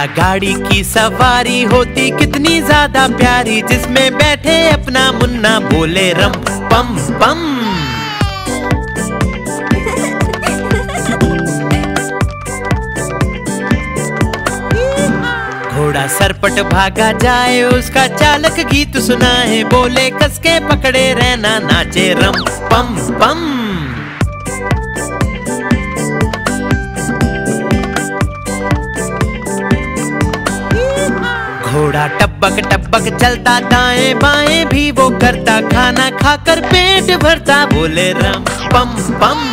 घोड़ा गाड़ी की सवारी होती कितनी ज्यादा प्यारी, जिसमें बैठे अपना मुन्ना बोले रम पम पम। घोड़ा सरपट भागा जाए, उसका चालक गीत सुनाए, बोले कसके पकड़े रहना नाचे रम पम पम। घोड़ा टपक टपक चलता, दाएं बाएं भी वो करता, खाना खाकर पेट भरता, बोले रम पम पम।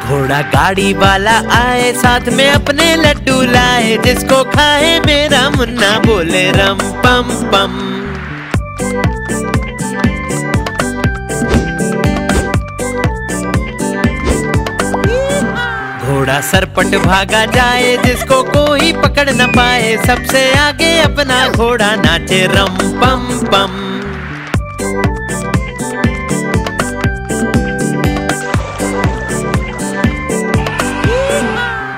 घोड़ा गाड़ी वाला आए, साथ में अपने लड्डू लाए, जिसको खाए मेरा मुन्ना बोले रम पम पम। घोड़ा सरपट भागा जाए, जिसको कोई पकड़ न पाए, सबसे आगे अपना घोड़ा नाचे रम पम पम।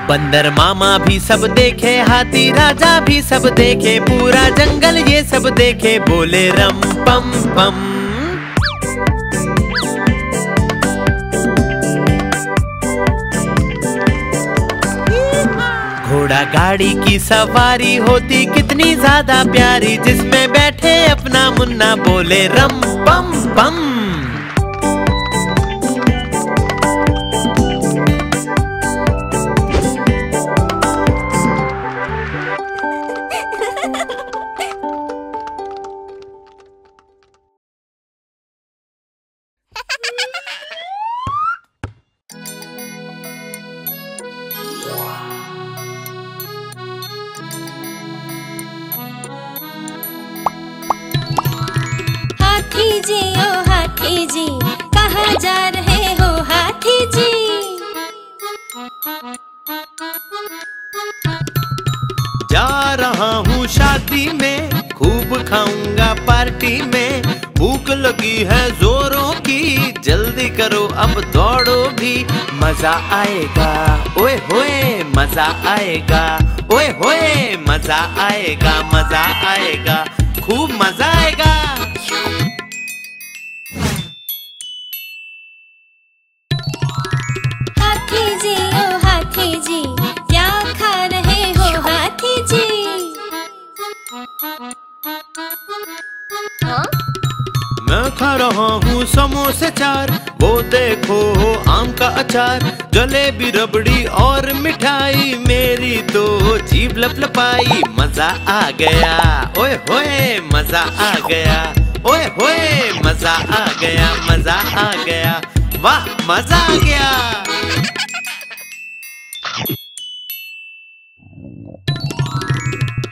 बंदर मामा भी सब देखे, हाथी राजा भी सब देखे, पूरा जंगल ये सब देखे, बोले रम पम पम। घोड़ा गाड़ी की सवारी होती कितनी ज्यादा प्यारी, जिसमें बैठे अपना मुन्ना बोले रम पम पम। हाथी जी कहाँ जा रहे हो हाथी जी? जा रहा हूँ शादी में, खूब खाऊंगा पार्टी में, भूख लगी है जोरों की, जल्दी करो अब दौड़ो भी, मजा आएगा ओए होए मजा आएगा, ओए होए मजा आएगा, मजा आएगा, खूब मजा आएगा। हाथी जी ओ हाथी जी क्या खा रहे हो हाथी जी? मैं खा रहा हूँ समोसे चार, वो देखो आम का अचार, जलेबी रबड़ी और मिठाई, मेरी तो जीभ लपलपाई, मजा आ गया ओए होए मजा आ गया, ओए होए मजा आ गया, मजा आ गया, वाह मजा आ गया।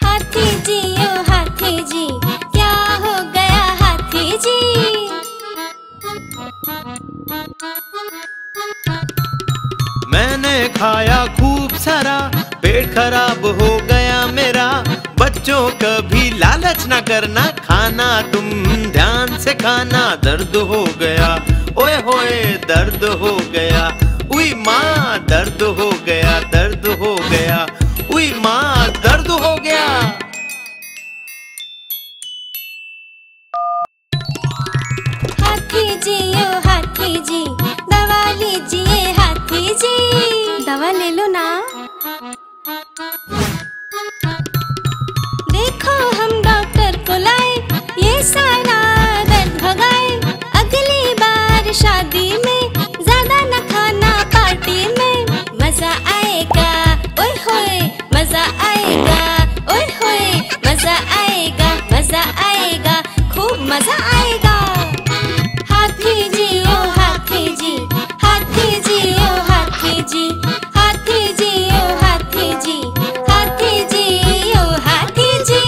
हाथी जी ओ हाथी जी क्या हो गया हाथी जी? मैंने खाया खूब सारा, पेट खराब हो गया मेरा, बच्चों कभी लालच ना करना, खाना तुम ध्यान से खाना, दर्द हो गया ओए होए दर्द हो गया, उई माँ दर्द हो गया, दर्द हो गया, उई माँ दर्द हो गया। हाथी जी ओ हाथी जी दवा लीजिए हाथी जी। दवा ले लो ना। देखो हम डॉक्टर को लाए, ये सारा दर्द भगाए, अगली बार शादी में ज्यादा न खाना पार्टी में, मजा आएगा ओए होए मजा आएगा, ओए होए मजा आएगा, मजा आएगा, खूब मजा आएगा। हाथी जी ओ हाथी जी, हाथी जी ओ हाथी जी, हाथी जी ओ हाथी जी, हाथी जी ओ हाथी जी।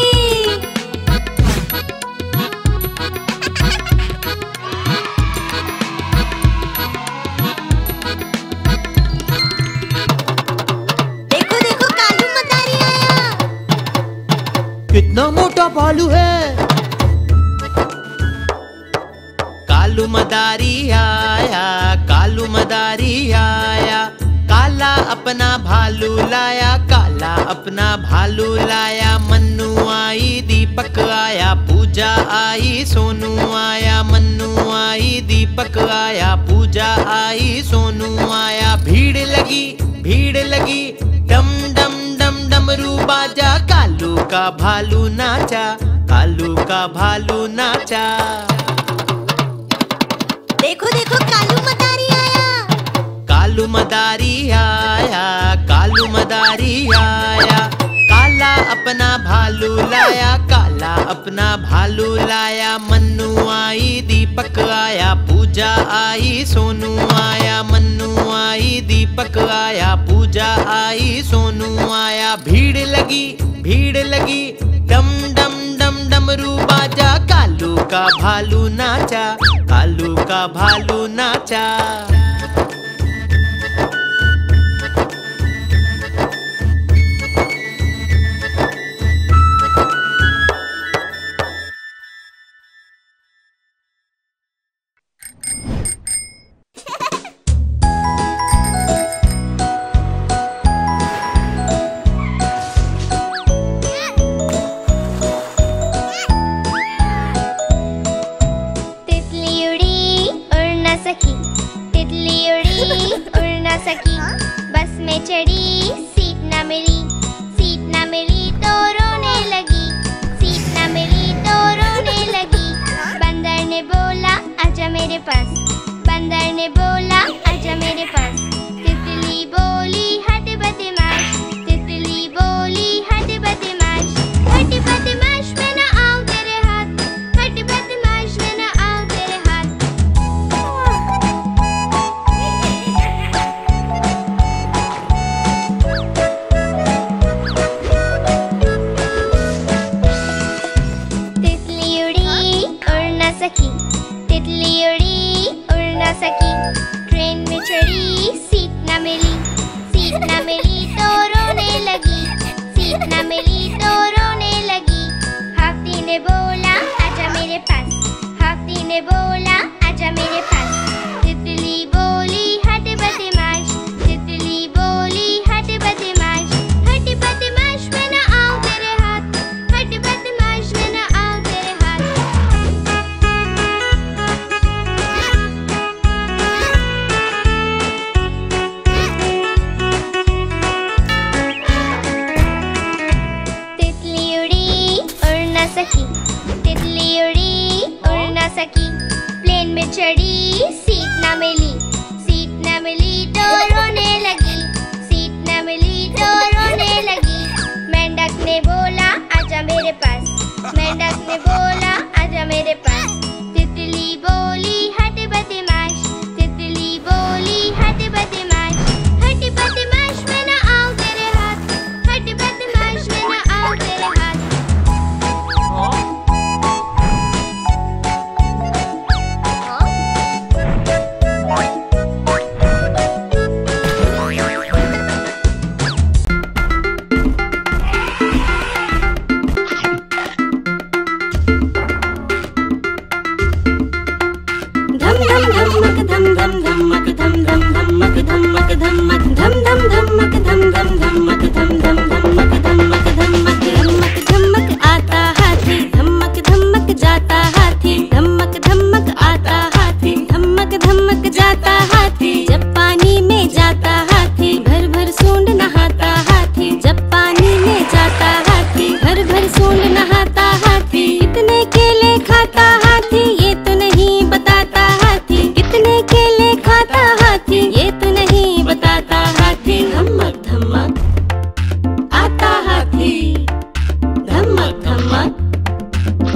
देखो देखो कालू मदारी आया। कितना मोटा भालू है। कालू मदारी आया, कालू मदारी आया। काला अपना भालू लाया, काला अपना भालू लाया। मन्नू आई, दीपक आया, पूजा आई, सोनू आया। मन्नू आई, दीपक आया, पूजा आई, सोनू आया। भीड़ लगी, भीड़ लगी, डम डम डम डमरू बाजा। कालू का भालू नाचा, कालू का भालू नाचा। देखो देखो कालू मदारी आया, कालू मदारी आया, कालू मदारी आया। काला अपना भालू लाया, काला अपना भालू लाया। मन्नू आई, दीपक आया, पूजा आई, सोनू आया। मन्नू आई, दीपक आया, पूजा आई, सोनू आया। भीड़ लगी, भीड़ लगी, डम डम डम डमरू बाजा। कालू का भालू नाचा, कालू का भालू नाचा।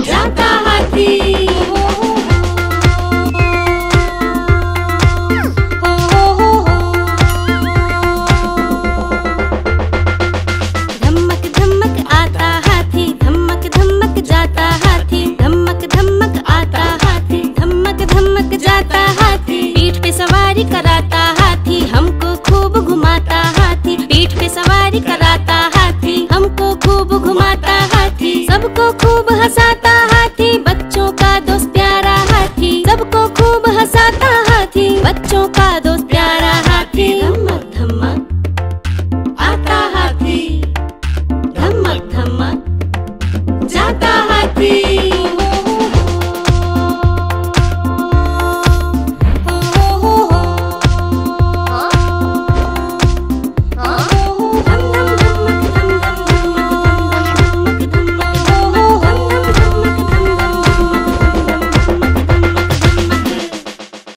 जाता हाथी।